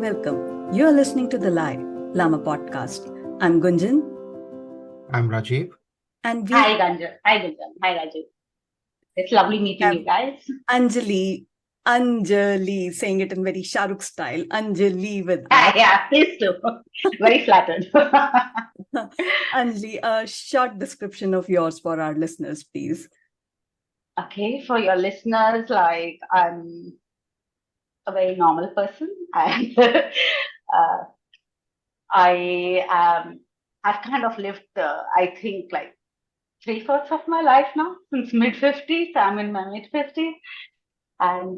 welcome. You are listening to The Lie, Lama Podcast. I'm Gunjan. I'm Rajiv. And we Hi, Gunjan. Hi, Gunjan. Hi, Rajiv. It's lovely meeting have you guys. Anjali, saying it in very Shah Rukh style. Anjali with us. Yeah, please do. Very flattered. Anjali, a short description of yours for our listeners, please. Okay, for your listeners, like I'm a very normal person, and I've kind of lived, I think, like 3/4 of my life now, since mid-50s. I'm in my mid-50s, and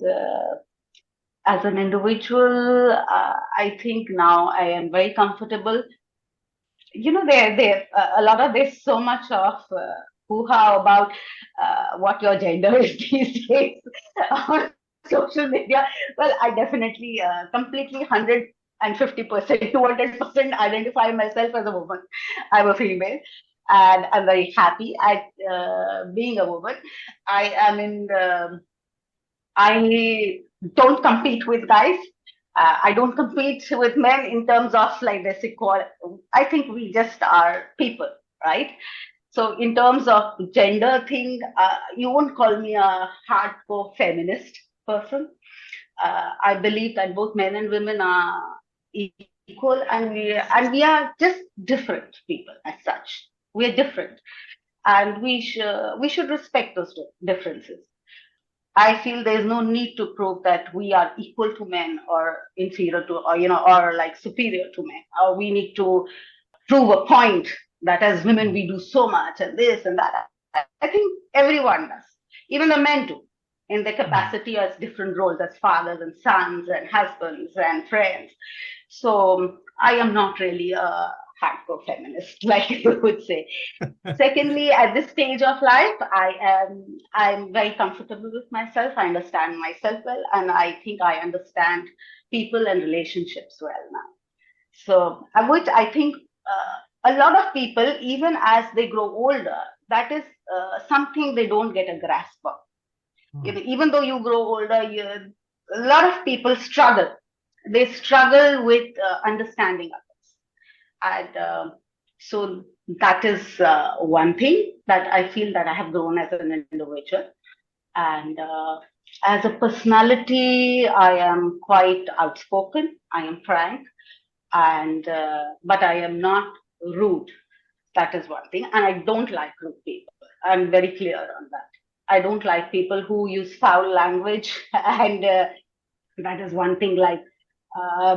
as an individual, I think now I am very comfortable. You know, there a lot of there's so much of hoo-ha about what your gender is these days on social media. Well, I definitely completely 150%, 200% identify myself as a woman. I'm a female, and I'm very happy at being a woman. I am in the, I don't compete with guys. I don't compete with men in terms of like this equality. I think we just are people, right? So in terms of gender thing, you won't call me a hardcore feminist person. I believe that both men and women are equal, and we are just different people as such. We are different, and we should respect those differences. I feel there is no need to prove that we are equal to men or inferior to, or or like superior to men. Or we need to prove a point that as women we do so much and this and that. I think everyone does, even the men do, in their capacity as different roles as fathers and sons and husbands and friends. So I am not really a hardcore feminist, like you would say. Secondly, at this stage of life, I'm very comfortable with myself. I understand myself well, and I think I understand people and relationships well now. So, which I think a lot of people, even as they grow older, that is something they don't get a grasp of. Even though you grow older, a lot of people struggle. They struggle with understanding others, and so that is one thing that I feel that I have grown as an individual. And as a personality, I am quite outspoken. I am frank, and but I am not rude. That is one thing, and I don't like rude people. I'm very clear on that. I don't like people who use foul language, and that is one thing. Like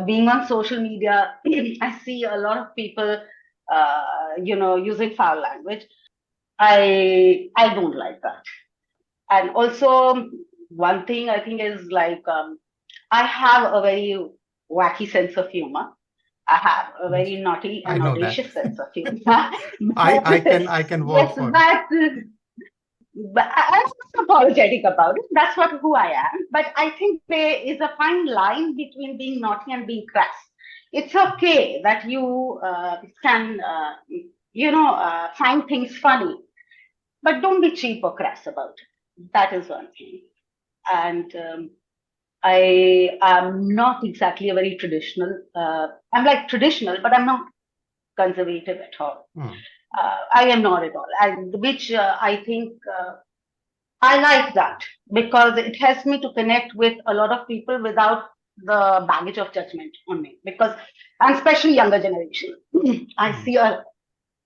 being on social media, I see a lot of people, using foul language. I don't like that. And also, one thing I think is like I have a very wacky sense of humor. I have a very naughty I and know that. audacious sense of humor. I But I can I can vouch yes, for. but I'm not apologetic about it. That's what who I am. But I think there is a fine line between being naughty and being crass. It's okay that you can, find things funny, but don't be cheap or crass about it. That is one thing. And I am not exactly a very traditional. I'm like traditional, but I'm not conservative at all. Hmm. I am not at all, and which I think I like that because it helps me to connect with a lot of people without the baggage of judgment on me. Because, and especially younger generation, I see a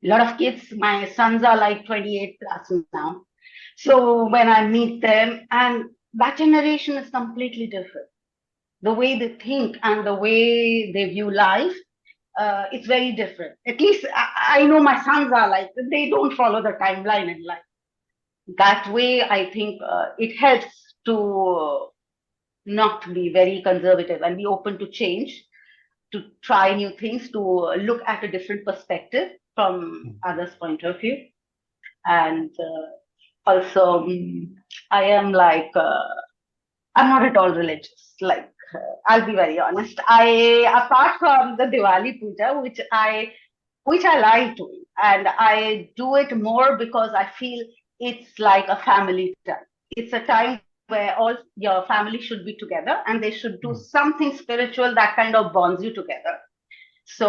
lot of kids. My sons are like 28 plus now. So when I meet them, and that generation is completely different. The way they think and the way they view life, it's very different. At least I know my sons are like, they don't follow the timeline in life. That way, I think it helps to not be very conservative and be open to change, to try new things, to look at a different perspective from others' point of view. And also, I am like, I'm not at all religious. Like, I'll be very honest. Apart from the Diwali puja, which I like doing, and I do it more because I feel it's like a family time. It's a time where all your family should be together and they should do Mm. something spiritual that kind of bonds you together. So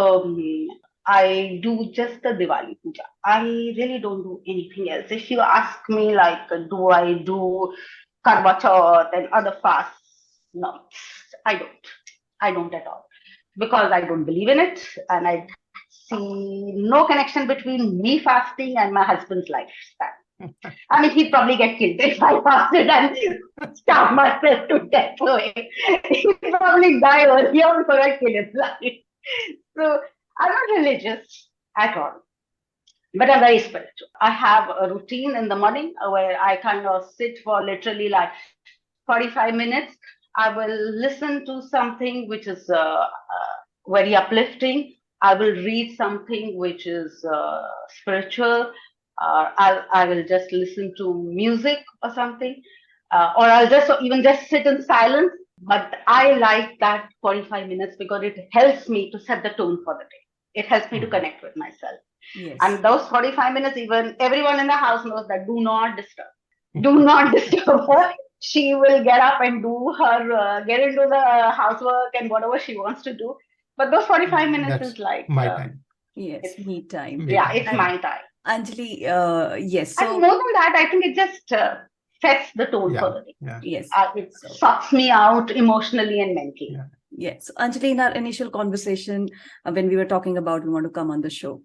I do just the Diwali puja. I really don't do anything else. If you ask me, like, do I do Karwa Chauth and other fasts? No, I don't. I don't at all. Because I don't believe in it and I see no connection between me fasting and my husband's lifespan. I mean, he'd probably get killed if I fasted and starve myself to death. So he'd probably die earlier before I kill his life. So I'm not religious at all, but I'm very spiritual. I have a routine in the morning where I kind of sit for literally like 45 minutes. I will listen to something which is very uplifting. I will read something which is spiritual. I will just listen to music or something, or I'll just even just sit in silence. But I like that 45 minutes because it helps me to set the tone for the day. It helps me to connect with myself. Yes. And those 45 minutes, even everyone in the house knows that do not disturb. Do not disturb her. She will get up and do her, get into the housework and whatever she wants to do. But those 45 minutes That's is like, my time. Yes, it's- me time. Me yeah, time. it's my time. Anjali, yes. And So, more than that, I think it just sets the tone Yeah. for the day. Yeah. yes. It So- sucks me out emotionally and mentally. Yeah. Yes. So, Anjali, in our initial conversation, when we were talking about we want to come on the show,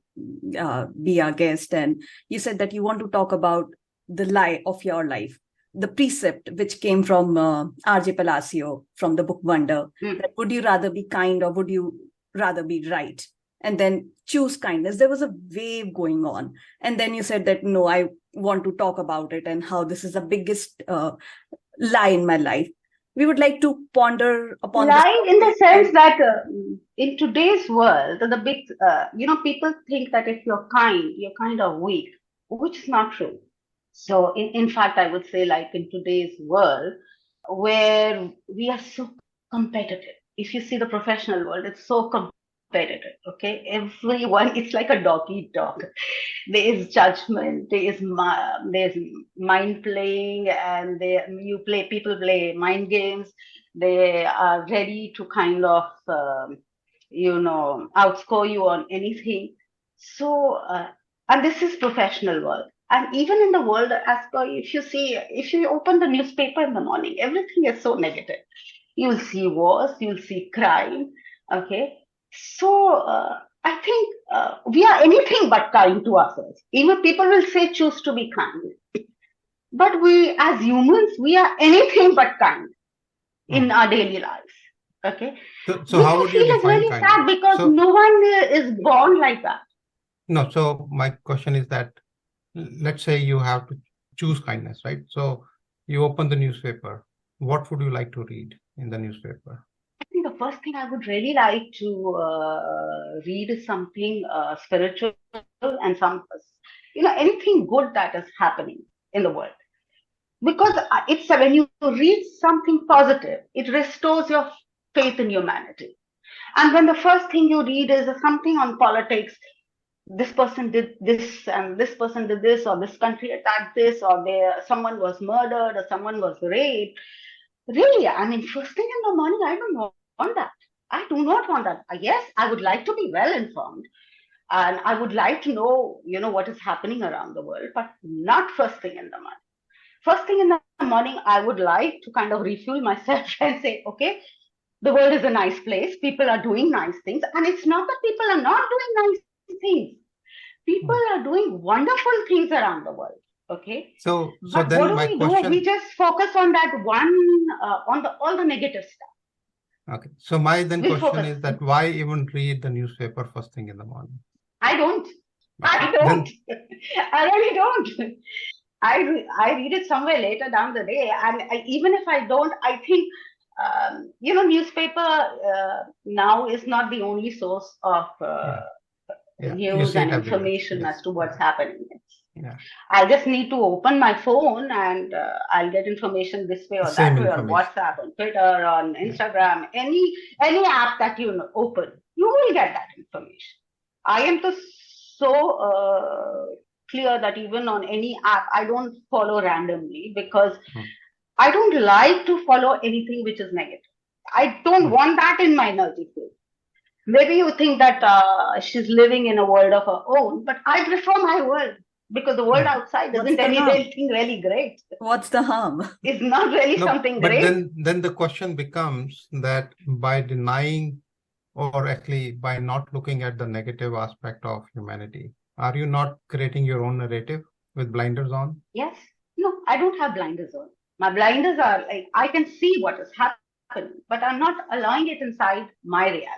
be our guest, and you said that you want to talk about the lie of your life, the precept which came from R.J. Palacio from the book Wonder. Mm. That would you rather be kind or would you rather be right? And then choose kindness. There was a wave going on. And then you said that, no, I want to talk about it and how this is the biggest lie in my life. We would like to ponder upon this Lying in the topic sense and- that in today's world, the big, people think that if you're kind, you're kind of weak, which is not true. So, in fact, I would say, like, in today's world, where we are so competitive. If you see the professional world, it's so competitive. Okay, everyone, it's like a dog eat dog. There is judgment, there's mind playing, and people play mind games. They are ready to kind of outscore you on anything. So and this is professional world. And even in the world, if you open the newspaper in the morning, everything is so negative. You'll see wars, you'll see crime. Okay, so I think we are anything but kind to ourselves. Even people will say choose to be kind, but we as humans, we are anything but kind in our daily lives. Okay, So which how I would you feel is define really kindness? sad because So- no one is born like that. No, so my question is that let's say you have to choose kindness, right? So you open the newspaper. What would you like to read in the newspaper? I think the first thing I would really like to read is something spiritual and anything good that is happening in the world. Because it's when you read something positive, it restores your faith in humanity. And when the first thing you read is something on politics, this person did this and this person did this, or this country attacked this, or someone was murdered or someone was raped. Really, I mean, first thing in the morning, I don't want that. I do not want that. Yes, I would like to be well informed, and I would like to know, what is happening around the world, but not first thing in the morning. First thing in the morning, I would like to kind of refuel myself and say, okay, the world is a nice place. People are doing nice things, and it's not that people are not doing nice things. People are doing wonderful things around the world. Okay. So But then what do my we do? question. We just focus on that one, all the negative stuff. Okay. So my then We question focus. is that why even read the newspaper first thing in the morning? I don't. I Okay. don't. I really don't. I read it somewhere later down the day, and even if I don't, I think newspaper now is not the only source of Yeah, you news see it and everywhere. information Yes. as to what's happening. Yeah. I just need to open my phone and I'll get information this way or Same that way on information. WhatsApp, on Twitter, on Instagram, any app that you open, you will get that information. I am so clear that even on any app, I don't follow randomly because I don't like to follow anything which is negative. I don't want that in my energy field. Maybe you think that she's living in a world of her own, but I prefer my world because the world outside What's isn't the harm? anything really great. What's the harm? It's not really No, something but great. then the question becomes that by denying or actually by not looking at the negative aspect of humanity, are you not creating your own narrative with blinders on? Yes. No, I don't have blinders on. My blinders are like, I can see what is happening, but I'm not allowing it inside my reality.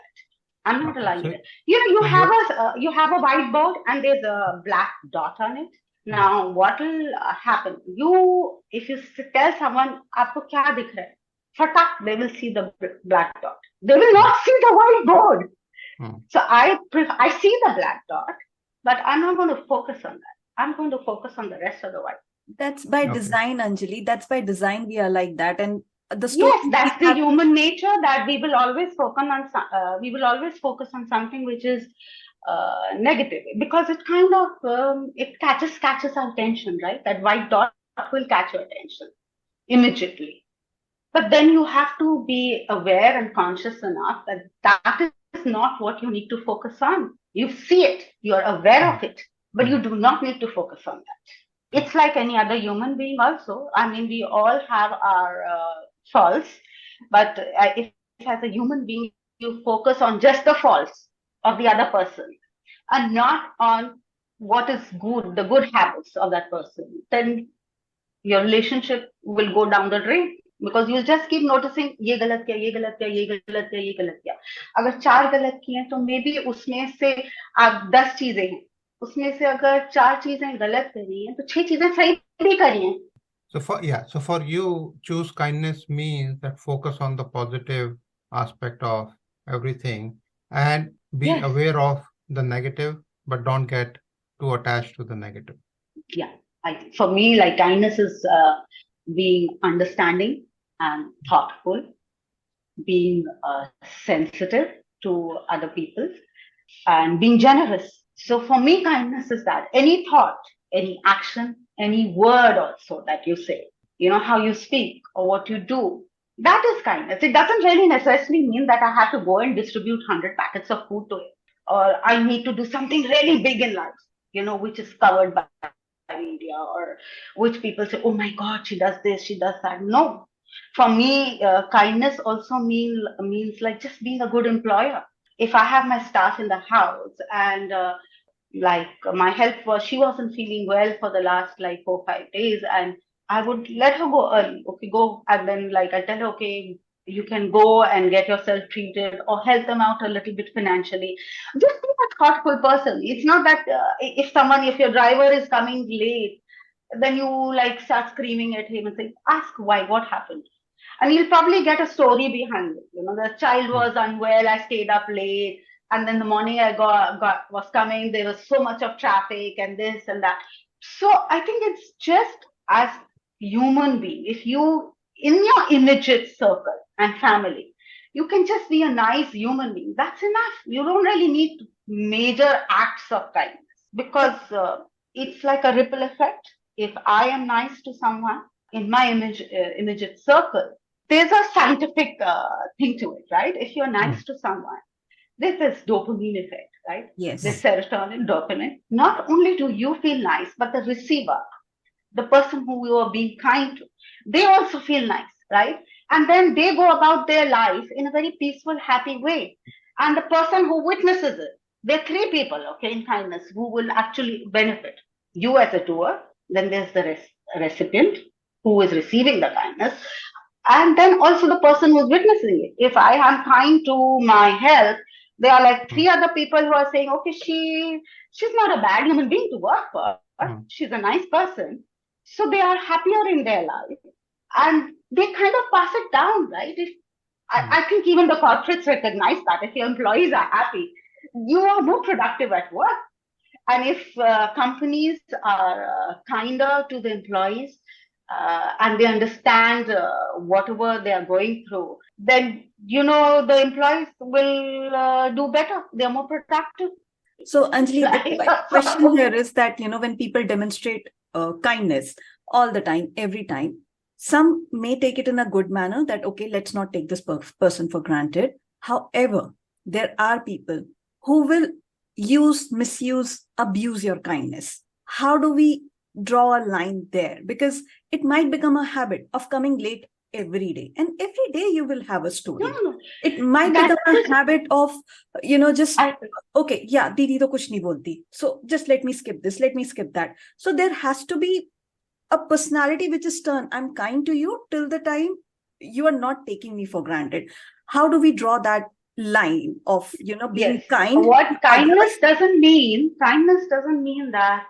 I'm not Okay, allowing so- it. You know, so you have a whiteboard and there's a black dot on it. Now, what will happen? If you tell someone, "Aapko kya dikh raha hai?" Fatak, they will see the black dot. They will not see the whiteboard. Hmm. So I see the black dot, but I'm not going to focus on that. I'm going to focus on the rest of the whiteboard. That's by Okay. design, Anjali. That's by design we are like that. And the story Yes, that's the human nature, that we will always focus on something which is negative, because it kind of it catches our attention, right? That white dot will catch your attention immediately. But then you have to be aware and conscious enough that that is not what you need to focus on. You see it, you're aware of it, but you do not need to focus on that. It's like any other human being also. I mean, we all have our faults, but if as a human being, you focus on just the faults of the other person and not on what is good, the good habits of that person, then your relationship will go down the drain. Because you'll just keep noticing, ये गलत किया, ये गलत किया, ये गलत किया, ये गलत किया. अगर 4 गलत किए तो maybe उसमें से आप 10 चीजें हैं, उसमें से अगर 4 चीजें गलत करी हैं तो 6 चीजें सही भी करी हैं. So for you, choose kindness means that focus on the positive aspect of everything and be Yes. aware of the negative, but don't get too attached to the negative. Yeah, for me, like, kindness is being understanding and thoughtful, being sensitive to other people, and being generous. So for me, kindness is that any thought, any action, any word also that you say, how you speak or what you do, that is kindness. It doesn't really necessarily mean that I have to go and distribute 100 packets of food to it, or I need to do something really big in life, which is covered by media, or which people say, oh my God, she does this, she does that. No. For me, kindness also means like just being a good employer. If I have my staff in the house and like my help she wasn't feeling well for the last like 4-5 days, and I would let her go early. Okay, go. And then like I tell her, okay, you can go and get yourself treated or help them out a little bit financially. Just be a thoughtful person. It's not that if your driver is coming late, then you like start screaming at him and say, ask why, what happened? And you'll probably get a story behind it. The child was unwell, I stayed up late, and then the morning I was coming, there was so much of traffic and this and that. So I think it's just as human being, if you, in your immediate circle and family, you can just be a nice human being. That's enough. You don't really need major acts of kindness, because it's like a ripple effect. If I am nice to someone in my immediate circle, there's a scientific thing to it, right? If you're nice to someone, there's this dopamine effect, right? Yes. This serotonin, dopamine. Not only do you feel nice, but the receiver, the person who you are being kind to, they also feel nice, right? And then they go about their life in a very peaceful, happy way. And the person who witnesses it, there are 3 people, okay, in kindness who will actually benefit. You as a doer, then there's the recipient who is receiving the kindness, and then also the person who's witnessing it. If I am kind to my health, there are like 3 other people who are saying, okay, she's not a bad human being to work for. She's a nice person. So they are happier in their life, and they kind of pass it down, right? I think even the corporates recognize that if your employees are happy, you are more productive at work. And if companies are kinder to the employees and they understand whatever they are going through, then, the employees will do better. They are more productive. So, Anjali, the question here is that, when people demonstrate kindness all the time, every time, Some may take it in a good manner that, okay, let's not take this person for granted. However, there are people who will use, misuse, abuse your kindness. How do we draw a line there? Because it might become a habit of coming late every day. And every day you will have a story. No. It might That become a is- habit of, just, I- okay, yeah, Didi to kuch nahi bolti. So just let me skip this, let me skip that. So there has to be a personality which is stern. I'm kind to you till the time you are not taking me for granted. How do we draw that line of, being Yes. kind? What kindness doesn't mean that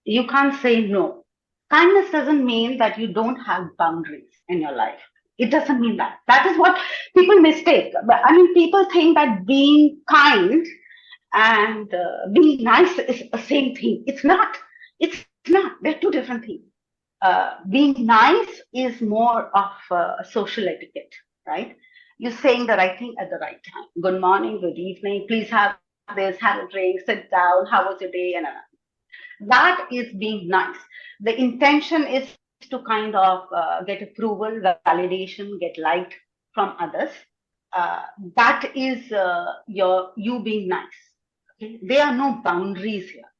you can't say no. Kindness doesn't mean that you don't have boundaries in your life. It doesn't mean that. That is what people mistake. I mean, people think that being kind and being nice is the same thing. It's not. It's not. They're two different things. Being nice is more of social etiquette, right? You're saying the right thing at the right time. Good morning, good evening. Please have this, have a drink, sit down. How was your day? And that is being nice. The intention is to kind of get approval, validation, get liked from others. That is you being nice. Okay? There are no boundaries here.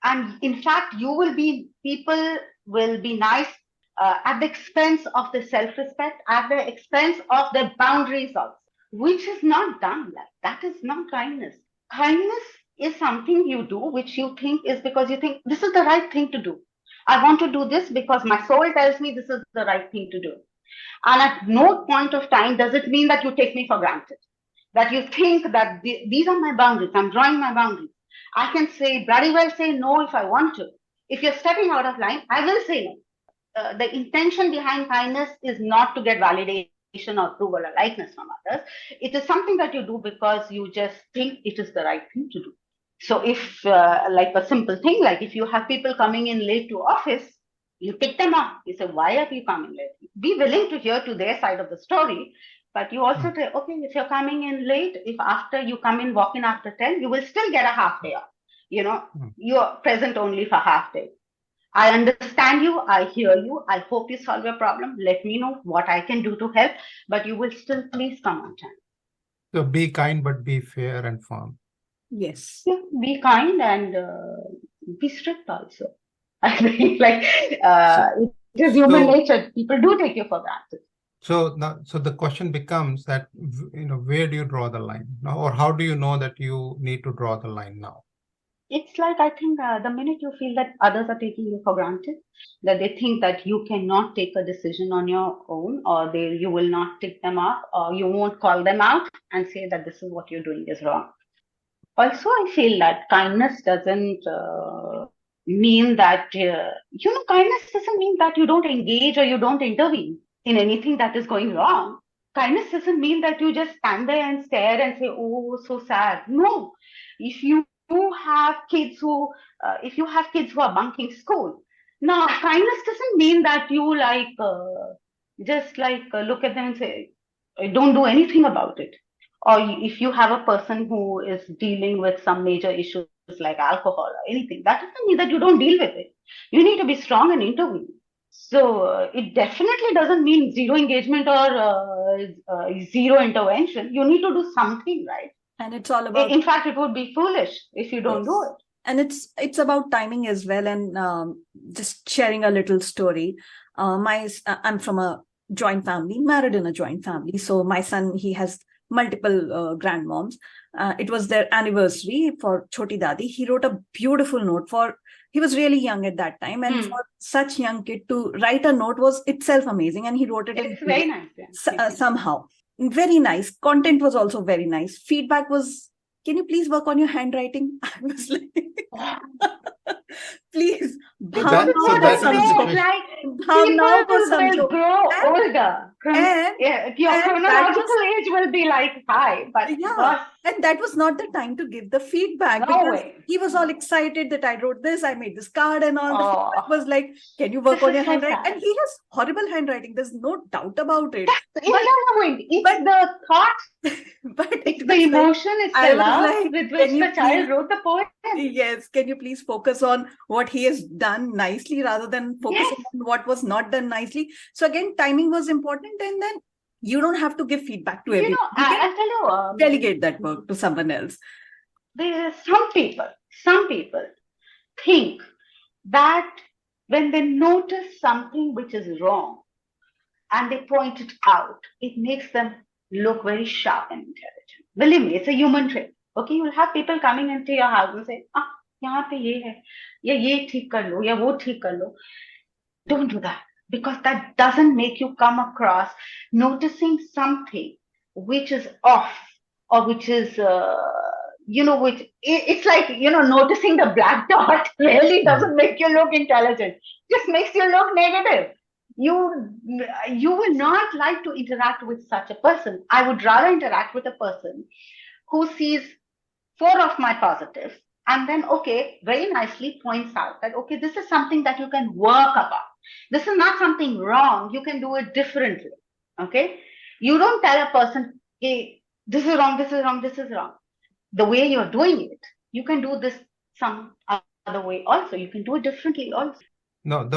And in fact, people will be nice at the expense of the self-respect, at the expense of their boundaries also, which is not done. That is not kindness. Kindness is something you do which you think is because you think this is the right thing to do. I want to do this because my soul tells me this is the right thing to do. And at no point of time does it mean that you take me for granted, that you think that these are my boundaries, I'm drawing my boundaries. I can bloody well say no if I want to. If you're stepping out of line, I will say no. The intention behind kindness is not to get validation or approval or likeness from others. It is something that you do because you just think it is the right thing to do. So if, like a simple thing, like if you have people coming in late to office, you pick them up. You say, why are you coming late? Be willing to hear to their side of the story. But you also say, okay, if you're coming in late, if after you come in, walk in after 10, you will still get a half day off. You're present only for half day. I understand you. I hear you. I hope you solve your problem. Let me know what I can do to help, but you will still please come on time. So be kind, but be fair and firm. Yes. Yeah, be kind and be strict also. I mean, it is human nature. People do take you for granted. So now, the question becomes that, where do you draw the line now, or how do you know that you need to draw the line now? It's like, I think the minute you feel that others are taking you for granted, that they think that you cannot take a decision on your own, or you will not take them up, or you won't call them out and say that this is what you're doing is wrong. Also, I feel that kindness doesn't mean that, kindness doesn't mean that you don't engage or you don't intervene in anything that is going wrong. Kindness doesn't mean that you just stand there and stare and say, oh, so sad. No. If you have kids who are bunking school, now kindness doesn't mean that you look at them and say, don't do anything about it. Or if you have a person who is dealing with some major issues like alcohol or anything, that doesn't mean that you don't deal with it. You need to be strong and intervene. So it definitely doesn't mean zero engagement or zero intervention. You need to do something, right? And it's all about, in fact, it would be foolish if you don't do it. And it's about timing as well. And just sharing a little story. I'm from a joint family, married in a joint family. So my son, he has multiple grandmoms. It was their anniversary for Choti Dadi. He wrote a beautiful note he was really young at that time. And for such young kid to write a note was itself amazing. And he wrote it It's very nice. Somehow. Very nice. Content was also very nice. Feedback was, can you please work on your handwriting? I was like, please. People will grow older. Your chronological age will be like high, but and that was not the time to give the feedback. No way. He was all excited that I wrote this, I made this card and all. The feedback was like, can you work on your handwriting? And he has horrible handwriting. There's no doubt about it. It's the thought, but it's the emotion, it's the love with which the child wrote the poem. Yes, can you please focus on on what he has done nicely rather than focusing Yes. on what was not done nicely. So again, timing was important, and then you don't have to give feedback to You everyone. know, You can I'll tell you, delegate that work to someone else. there are some people think that when they notice something which is wrong and they point it out, it makes them look very sharp and intelligent. Believe me, it's a human trait. Okay, you'll have people coming into your house and say, ah, यहाँ पे ये है, या ये ठीक कर लो, या वो ठीक कर लो. Don't do that, because that doesn't make you come across noticing something which is off, or which is, it's like, noticing the black dot really doesn't make you look intelligent. Just makes you look negative. You will not like to interact with such a person. I would rather interact with a person who sees 4 of my positives and then, okay, very nicely points out that, okay, this is something that you can work about. This is not something wrong. You can do it differently. Okay. You don't tell a person, hey, this is wrong, this is wrong, this is wrong. The way you're doing it, you can do this some other way also. You can do it differently also. No,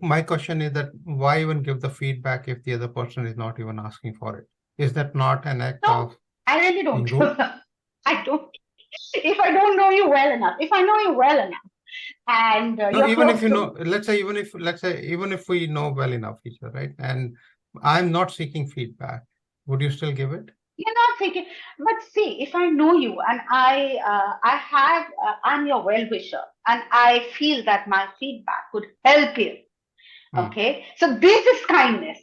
my question is that why even give the feedback if the other person is not even asking for it? Is that not an act No, of I really don't. being rude? I don't. If I don't know you well enough, if I know you well enough, and No, you're even close if you to know, me, even if we know well enough each other, right? And I'm not seeking feedback, would you still give it? you're not thinking. But see, if I know you and I'm your well-wisher, and I feel that my feedback could help you. Okay, so this is kindness.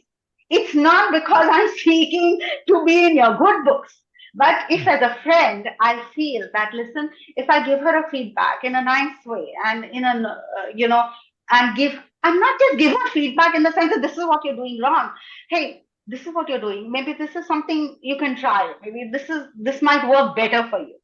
It's not because I'm seeking to be in your good books. But if as a friend, I feel that, listen, if I give her a feedback in a nice way and and not just give her feedback in the sense that this is what you're doing wrong. Hey, this is what you're doing. Maybe this is something you can try. Maybe this might work better for you.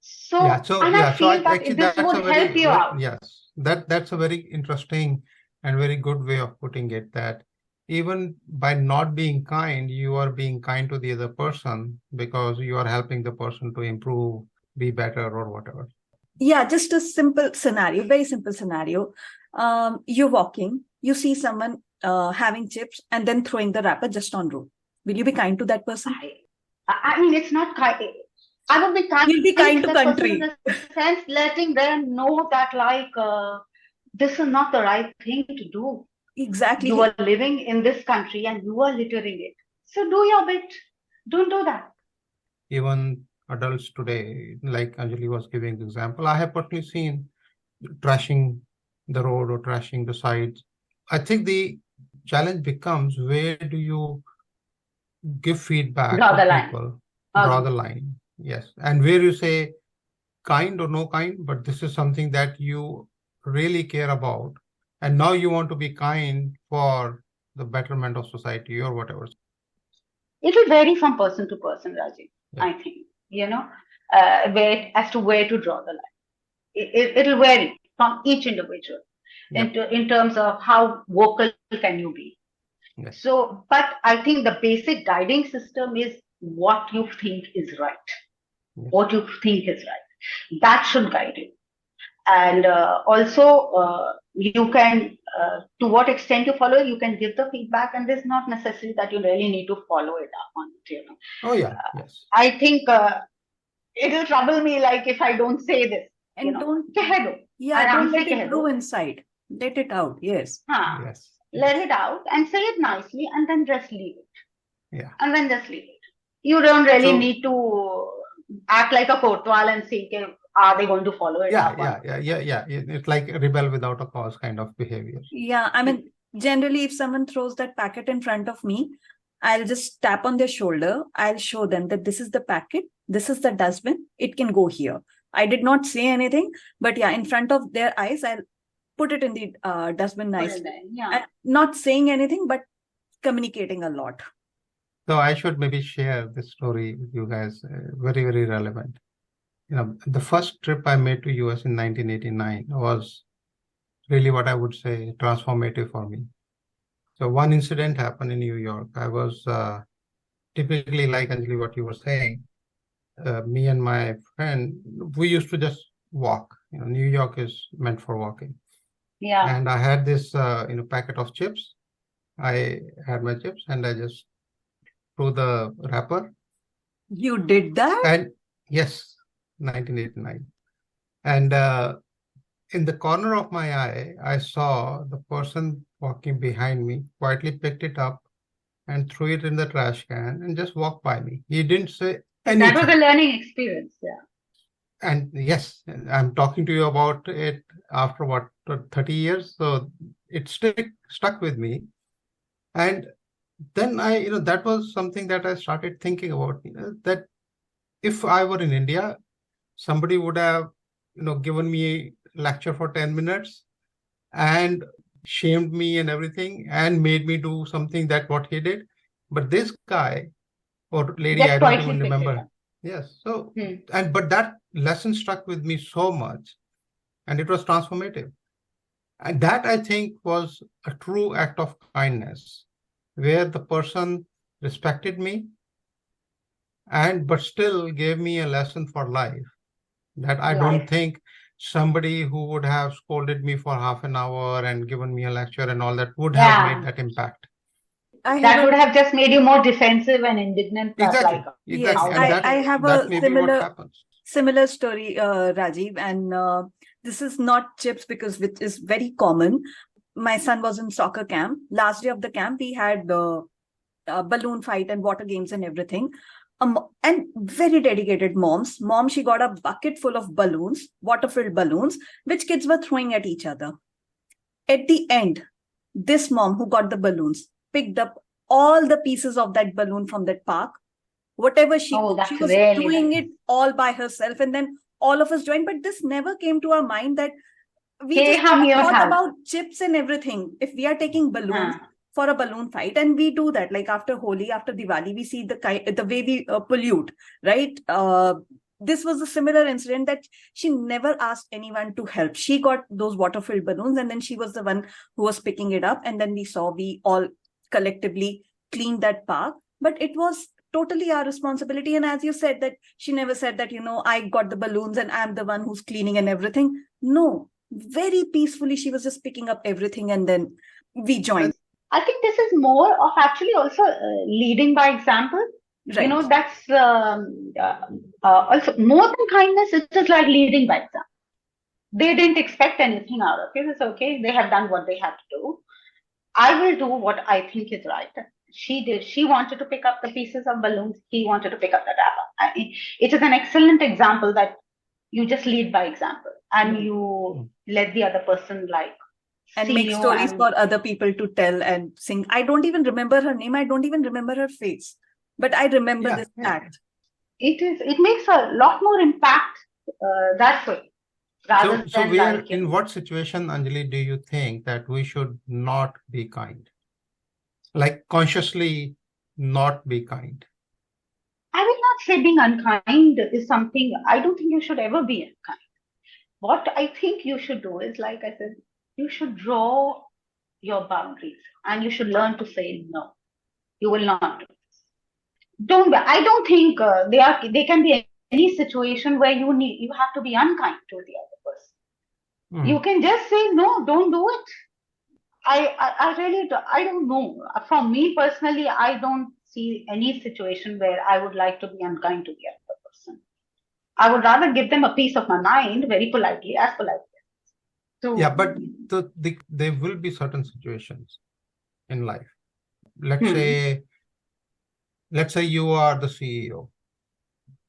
So, Yeah, so and I feel that actually this that's would a very, help you out. yes, that's a very interesting and very good way of putting it, that even by not being kind, you are being kind to the other person because you are helping the person to improve, be better, or whatever. Yeah, just a simple scenario, very simple scenario. You're walking, you see someone having chips and then throwing the wrapper just on road. Will you be kind to that person? I mean, it's not kind. I would be kind. You'll be kind to that person country. in the sense, letting them know that, like, this is not the right thing to do. Exactly. You are living in this country and you are littering it. So do your bit. Don't do that. Even adults today, like Anjali was giving the example, I have personally seen trashing the road or trashing the sides. I think the challenge becomes, where do you give feedback Draw to the line. people? Draw the line. Yes. And where you say kind or no kind, but this is something that you really care about. And now you want to be kind for the betterment of society or whatever. It will vary from person to person, Rajiv. Yeah. I think, as to where to draw the line. It'll vary from each individual in terms of how vocal can you be. Yes. So, but I think the basic guiding system is what you think is right. Yes. What you think is right. That should guide you. And also, you can, to what extent you follow, you can give the feedback, and there's not necessary that you really need to follow it up on it. Oh, yeah. Yes. I think it'll trouble me, like, if I don't say this. And don't don't let it grow inside. Let it out. Yes. Yes. Let it out and say it nicely, and then just leave it. Yeah. And then just leave it. You don't really need to act like a kotwal and see, are they going to follow it up? Yeah. It's like rebel without a cause kind of behavior. Yeah. I mean, generally, if someone throws that packet in front of me, I'll just tap on their shoulder. I'll show them that this is the packet. This is the dustbin. It can go here. I did not say anything, but yeah, in front of their eyes, I'll put it in the dustbin nicely. And not saying anything, but communicating a lot. So I should maybe share this story with you guys. Very, very relevant. The first trip I made to US in 1989 was really what I would say transformative for me. So one incident happened in New York. I was typically, like Anjali, what you were saying, me and my friend, we used to just walk. New York is meant for walking. Yeah. And I had this, packet of chips. I had my chips and I just threw the wrapper. You did that? And yes, 1989. And in the corner of my eye, I saw the person walking behind me quietly picked it up and threw it in the trash can and just walked by me. He didn't say That was a anything. learning experience. Yeah. And yes, I'm talking to you about it after 30 years. So it stuck with me. And then that was something that I started thinking about, that if I were in India, somebody would have, given me a lecture for 10 minutes and shamed me and everything and made me do something that what he did. But this guy or lady, Just I don't quietly even picked it remember. up. Yes. So, Hmm. but that lesson stuck with me so much and it was transformative. And that I think was a true act of kindness where the person respected me but still gave me a lesson for life that I don't Life. think somebody who would have scolded me for half an hour and given me a lecture and all that would have made Yeah. that impact. I have That would a have just made you more defensive and indignant, like, yes, Exactly. And I have that a may be what similar happens. story, Rajiv, and this is not chips because which is very common. My son was in soccer camp. Last day of the camp, we had the balloon fight and water games and everything. And very dedicated moms. Mom, she got a bucket full of balloons, water-filled balloons, which kids were throwing at each other. At the end, this mom who got the balloons picked up all the pieces of that balloon from that park, whatever she oh, could. that's She was really doing nice. it all by herself, and then all of us joined. But this never came to our mind that we Hey, just hum your thought help. about chips and everything. If we are taking balloons for a balloon fight, and we do that, like after Holi, after Diwali, we see the way we pollute, right? This was a similar incident that she never asked anyone to help. She got those water-filled balloons, and then she was the one who was picking it up. And then we all collectively cleaned that park. But it was totally our responsibility. And as you said, that she never said that, I got the balloons and I'm the one who's cleaning and everything. No, very peacefully, she was just picking up everything, and then we joined. I think this is more of actually also leading by example. Right. That's also more than kindness. It's just like leading by example. They didn't expect anything out of it. It's okay. They have done what they had to do. I will do what I think is right. She did. She wanted to pick up the pieces of balloons. He wanted to pick up the wrapper. It is an excellent example that you just lead by example and you let the other person and see make you stories and for other people to tell and sing. I don't even remember her name. I don't even remember her face, but I remember this act. It makes a lot more impact that way rather So than where, in what situation, Anjali, do you think that we should not be kind? Like consciously not be kind? I will not say being unkind is something. I don't think you should ever be unkind. What I think you should do is, like I said, you should draw your boundaries and you should learn to say no. You will not do this. I don't think they can be any situation where you have to be unkind to the other person. You can just say no, don't do it. I really I don't know. For me personally, I don't see any situation where I would like to be unkind to the other person. I would rather give them a piece of my mind very politely, as politely. Yeah, but there will be certain situations in life. Let's say you are the CEO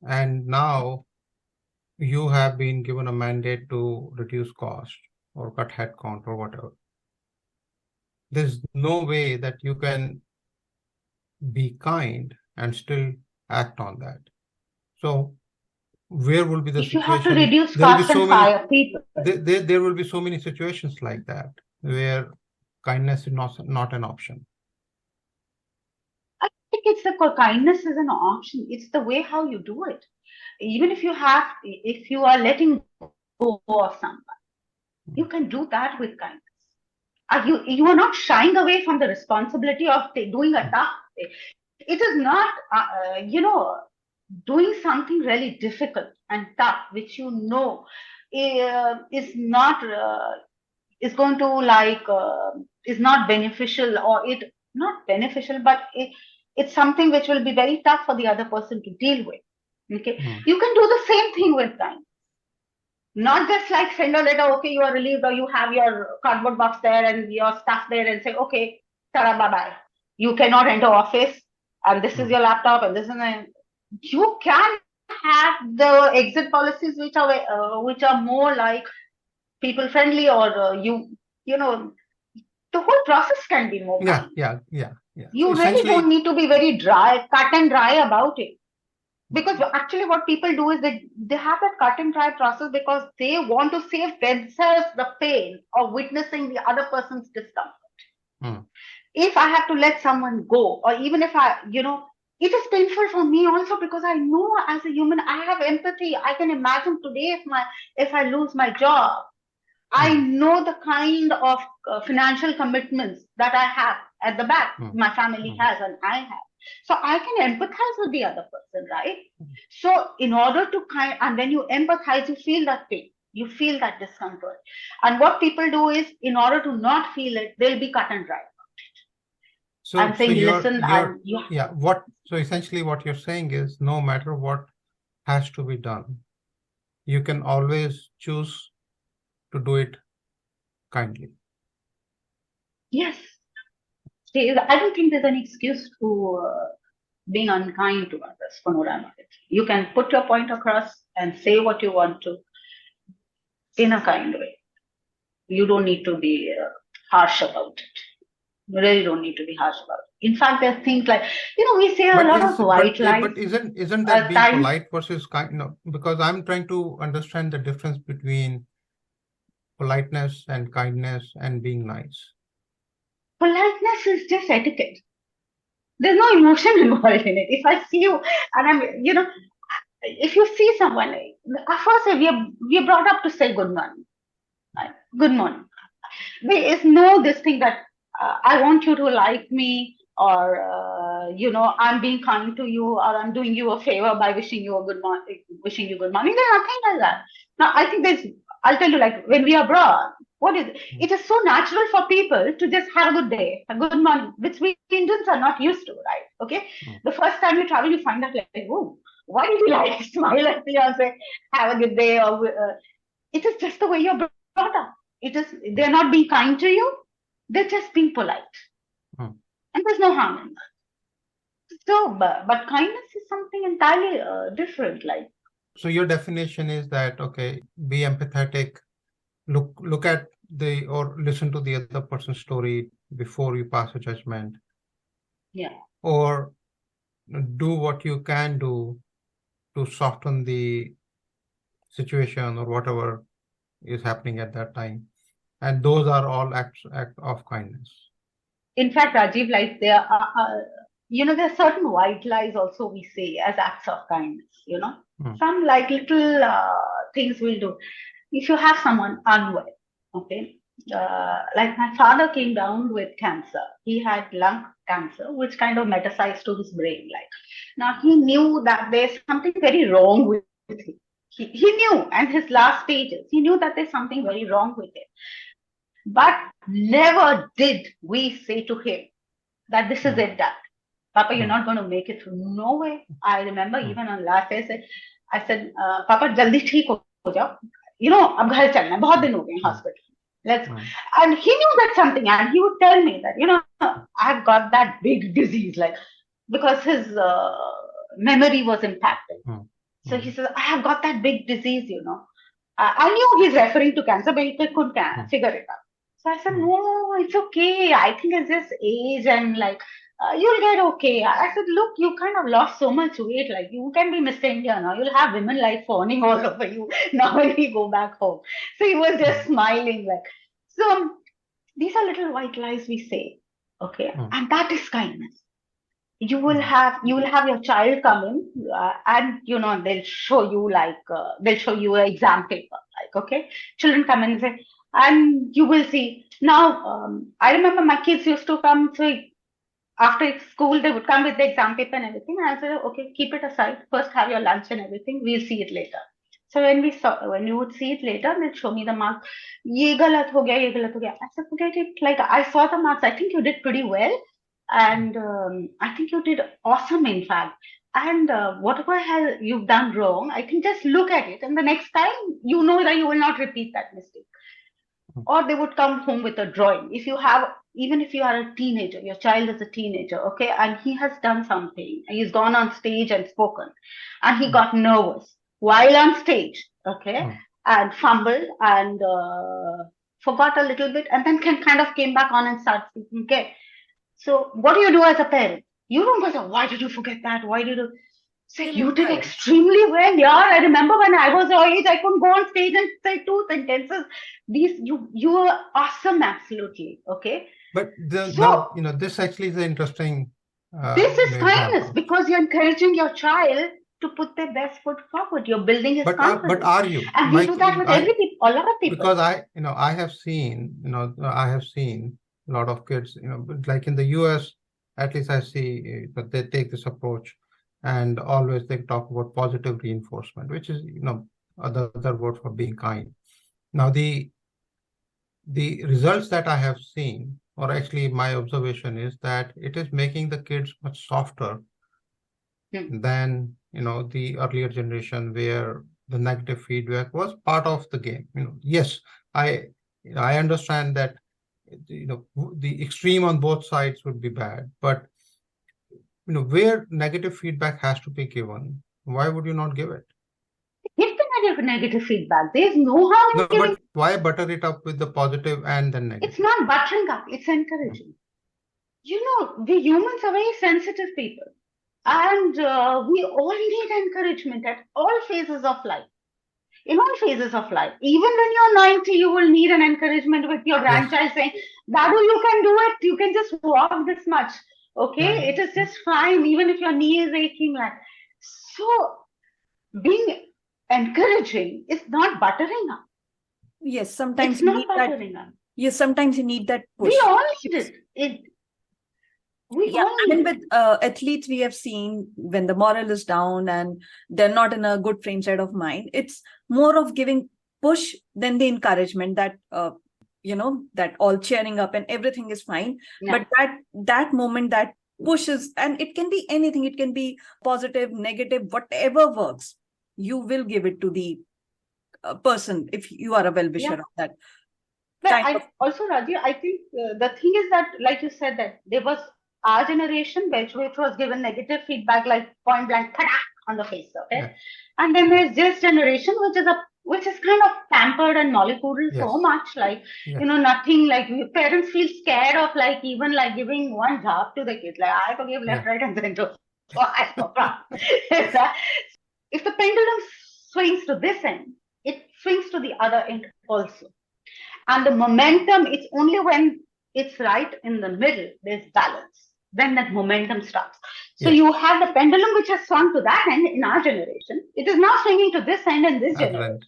and now you have been given a mandate to reduce cost or cut headcount or whatever. There's no way that you can be kind and still act on that. So where will be the if you situation? have to reduce There will be costs so and many fire people. there will be so many situations like that where kindness is not an option. I think it's the kindness is an option. It's the way how you do it. Even if you are letting go of someone, you can do that with kindness. You are not shying away from the responsibility of doing a task. It is not, doing something really difficult and tough, which is not is going to like is not beneficial, or it not beneficial, but it's something which will be very tough for the other person to deal with. Okay, you can do the same thing with time. Not just like send a letter, okay, you are relieved, or you have your cardboard box there and your stuff there, and say, okay, tara, bye bye. You cannot enter office, and this is your laptop, and this is you can have the exit policies which are more like people friendly, or you know, the whole process can be more Yeah, kind. yeah. So You really essentially, don't need to be very cut and dry about it. Because actually what people do is they have that cut and dry process because they want to save themselves the pain of witnessing the other person's discomfort. If I have to let someone go, or even if it is painful for me also, because I know as a human, I have empathy. I can imagine today if I lose my job, I know the kind of financial commitments that I have at the back, my family has and I have. So I can empathize with the other person, right? So in order to and when you empathize, you feel that pain, you feel that discomfort. And what people do is, in order to not feel it, they'll be cut and dry. I'm saying, listen, so essentially what you're saying is, no matter what has to be done, you can always choose to do it kindly. Yes. I don't think there's any excuse to being unkind to others for no damage. You can put your point across and say what you want to in a kind way. You don't need to be harsh about it. You really don't need to be harsh about it. In fact, there's things like, we say a lot of white lies. But isn't that being polite versus kind? No, because I'm trying to understand the difference between politeness and kindness and being nice. Politeness is just etiquette. There's no emotion involved in it. If I see you and if you see someone, first we are brought up to say good morning. Right? Good morning. There is no this thing that I want you to like me, or I'm being kind to you, or I'm doing you a favor by wishing you good morning. There's nothing like that. Now I think I'll tell you, like when we are abroad, what is it? It is so natural for people to just have a good day, a good morning, which we Indians are not used to, right? Okay. The first time you travel, you find out like, oh, why did you like smile at me or say have a good day, or it is just the way you're brought up. They're not being kind to you, they're just being polite. And there's no harm in that. So, but kindness is something entirely different. So your definition is that, okay, be empathetic, look at or listen to the other person's story before you pass a judgment. Yeah. Or do what you can do to soften the situation or whatever is happening at that time. And those are all acts of kindness. In fact, Rajiv, like there are certain white lies also we say as acts of kindness, Some like little things we'll do. If you have someone unwell, okay, like my father came down with cancer. He had lung cancer, which kind of metastasized to his brain. Now he knew that there's something very wrong with him. He knew, and his last stages, he knew that there's something very wrong with him. But never did we say to him that this is it, Dad. Papa, you're not going to make it through. No way. I remember even on last day, I said, Papa, jaldi theek ho jao. Ab ghar chalna hai. Bahut din ho gaye hospital. Let's go. And he knew that something, and he would tell me that, I've got that big disease, because his memory was impacted. So he says, I have got that big disease, I knew he's referring to cancer, but he couldn't figure it out. So I said, no, it's okay. I think it's just age and you'll get okay. I said, look, you kind of lost so much weight. You can be Mr. India now. You'll have women fawning all over you now when we go back home. So he was just smiling. So these are little white lies we say. Okay. And that is kindness. You will have your child come in and they'll show you an exam paper, okay, children come in and say, and you will see. Now I remember my kids used to come, so after school they would come with the exam paper and everything. I said, okay, keep it aside, first have your lunch and everything, we'll see it later. So when you would see it later, they'd show me the marks. ये गलत हो गया, ये गलत हो गया. I said, forget it. Like, I saw the marks. I think you did pretty well. And I think you did awesome, in fact. And whatever you've done wrong, I think just look at it. And the next time, you know that you will not repeat that mistake. Or they would come home with a drawing. Even if you are a teenager, your child is a teenager, okay, and he has done something, he's gone on stage and spoken, and he got nervous while on stage, okay, and fumbled and forgot a little bit, and then kind of came back on and started speaking again. So what do you do as a parent? You don't go, why did you forget that? Why did you? So you did extremely well. Yeah, I remember when I was your age, I couldn't go on stage and say 2 sentences. You were awesome, absolutely. Okay. But now, this actually is an interesting. This is kindness, example. because you're encouraging your child to put their best foot forward. You're building his confidence. But are you? And we do that with a lot of people. Because I have seen, a lot of kids, like in the US, at least I see that they take this approach, and always they talk about positive reinforcement, which is, other word for being kind. Now, the results that I have seen, or actually my observation, is that it is making the kids much softer than, the earlier generation, where the negative feedback was part of the game. Yes, I understand that, the extreme on both sides would be bad, but where negative feedback has to be given, why would you not give it? Give the negative feedback. There's no harm in giving. But why butter it up with the positive and then negative? It's not buttering up, it's encouraging. We humans are very sensitive people, and we all need encouragement at all phases of life. In all phases of life. Even when you're 90, you will need an encouragement with your grandchild saying, Dadu, you can do it. You can just walk this much. Okay, it is just fine, even if your knee is aching. So, being encouraging is not buttering up. Yes, sometimes it's not buttering up. Yes, sometimes you need that push. We all need it. Even with athletes, we have seen when the morale is down and they're not in a good frame state of mind, it's more of giving push than the encouragement that, that all cheering up and everything is fine. Yeah. But that moment, that pushes, and it can be anything. It can be positive, negative, whatever works. You will give it to the person if you are a well-wisher of that. But also, Raji, I think the thing is that, like you said, that there was our generation which was given negative feedback, like point blank on the face, okay? Yeah. And then there's this generation which is kind of pampered and mollycoddled so much, nothing, like parents feel scared of even giving one job to the kids, I forgive left, right, and center. If the pendulum swings to this end, it swings to the other end also. And the momentum, it's only when it's right in the middle, there's balance. Then that momentum starts. So you have the pendulum which has swung to that end in our generation. It is now swinging to this end in this generation.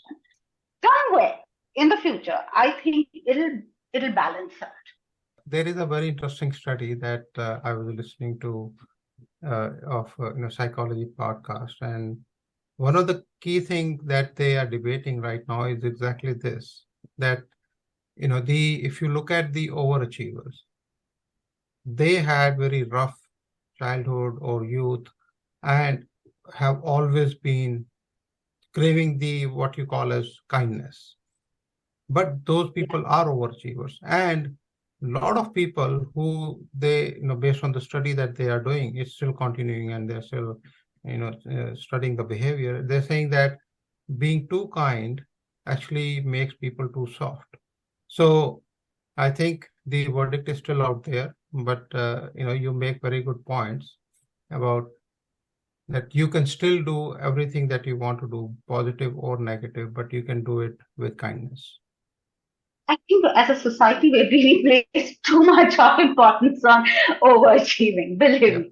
Somewhere in the future, I think it'll balance out. There is a very interesting study that I was listening to of psychology podcast, and one of the key things that they are debating right now is exactly this: that if you look at the overachievers, they had very rough childhood or youth and have always been craving the what you call as kindness. But those people are overachievers, and a lot of people who they, based on the study that they are doing, it's still continuing and they're still, studying the behavior. They're saying that being too kind actually makes people too soft. So I think the verdict is still out there, but you make very good points about that you can still do everything that you want to do, positive or negative, but you can do it with kindness. I think as a society, we really place too much of importance on overachieving, believe me.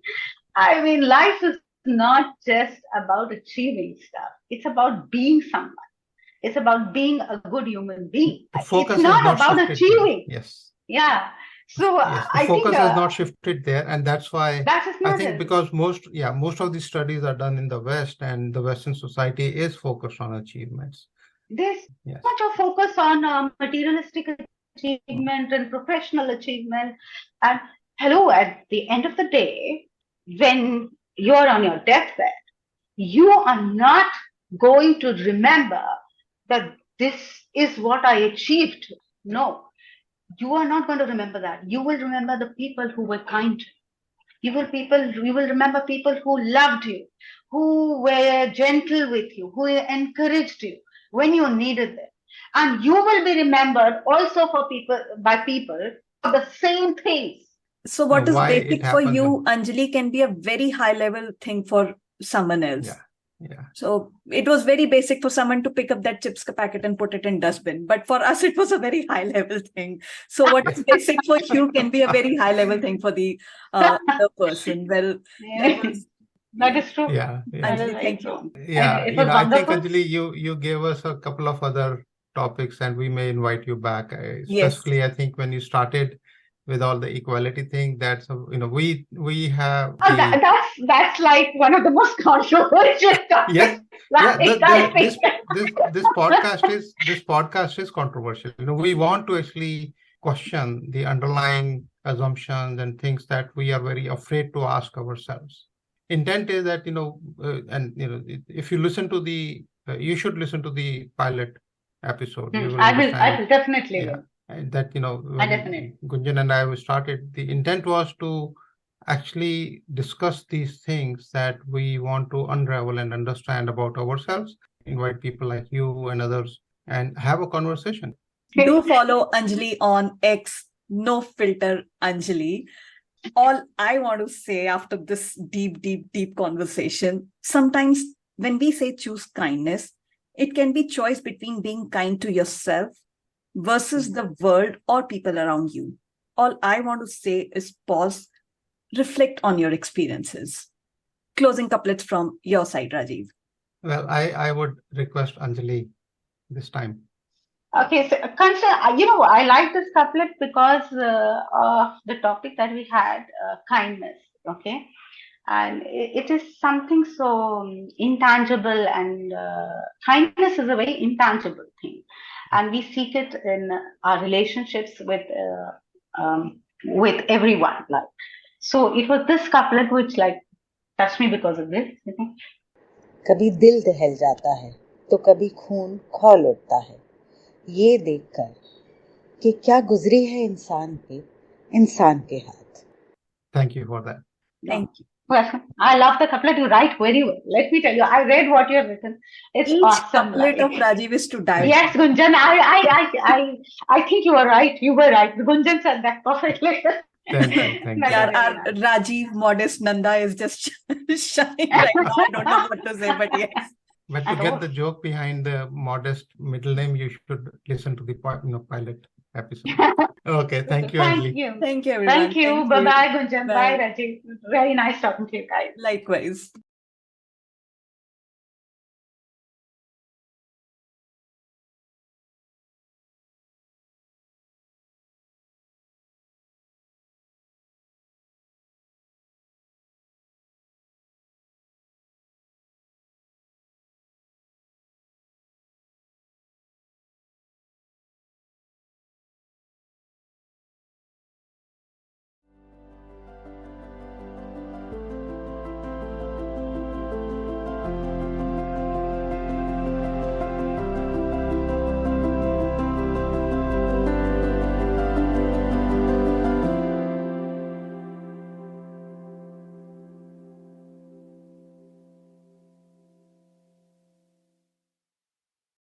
I mean, life is not just about achieving stuff. It's about being someone. It's about being a good human being. The focus it's not about achieving. Yes. Yeah. So Yes, the I think focus has not shifted there, and that's why that is I not think it. because most of these studies are done in the West, and the Western society is focused on achievements. There's Yes. much of focus on materialistic achievement and professional achievement. And hello, at the end of the day, when you're on your deathbed, you are not going to remember that this is what I achieved. No, you are not going to remember that. You will remember the people who were kind to you. You will remember people who loved you, who were gentle with you, who encouraged you when you needed them. And you will be remembered also by people for the same things. So what is why it basic for happens you, Anjali, can be a very high level thing for someone else. Yeah. So it was very basic for someone to pick up that chips packet and put it in dustbin. But for us, it was a very high level thing. So what is basic for you can be a very high level thing for the other person. Well, That is true. Yeah. Anjali, thank you. Yeah, And it was I think wonderful. Anjali, you gave us a couple of other topics, and we may invite you back. Yes. Specifically, I think when you started with all the equality thing, that's we have That's like one of the most controversial topics. yes, this podcast is controversial. We want to actually question the underlying assumptions and things that we are very afraid to ask ourselves. Intent is that if you listen to you should listen to the pilot episode. You will I understand. will definitely. Yeah, and that I definitely. Gunjan and I started, the intent was to actually discuss these things that we want to unravel and understand about ourselves, invite people like you and others, and have a conversation. Do follow Anjali on X, no filter Anjali. All I want to say after this deep conversation, sometimes when we say choose kindness, it can be choice between being kind to yourself versus the world or people around you. All I want to say is pause, reflect on your experiences. Closing couplets from your side, Rajiv. Well, I would request Anjali this time. Okay, so I like this couplet because of the topic that we had, kindness. Okay, and it is something so intangible, and kindness is a very intangible thing, and we seek it in our relationships with everyone. Like, so it was this couplet which touched me because of this. कभी दिल दहल जाता है तो कभी खून खौल उठता है, ये देखकर कि क्या गुजरी है इंसान के हाथ. Thank you for that. Thank you. Well, I love the couplet. You write very well. Let me tell you, I read what you have written. It's Each awesome. couplet of Rajiv is to die. Yes, Gunjan, I think you were right. You were right. Gunjan said that perfectly. Thank you. Yeah, our Rajiv modest Nanda is just shining right now. I don't know what to say, but yes. But to get the joke behind the modest middle name, you should listen to the pilot episode. Okay, thank you, Anjali. Thank you. Thank you, everyone. Thank you. Bye-bye, Gunjan. Bye, Rajiv. Very nice talking to you guys. Likewise.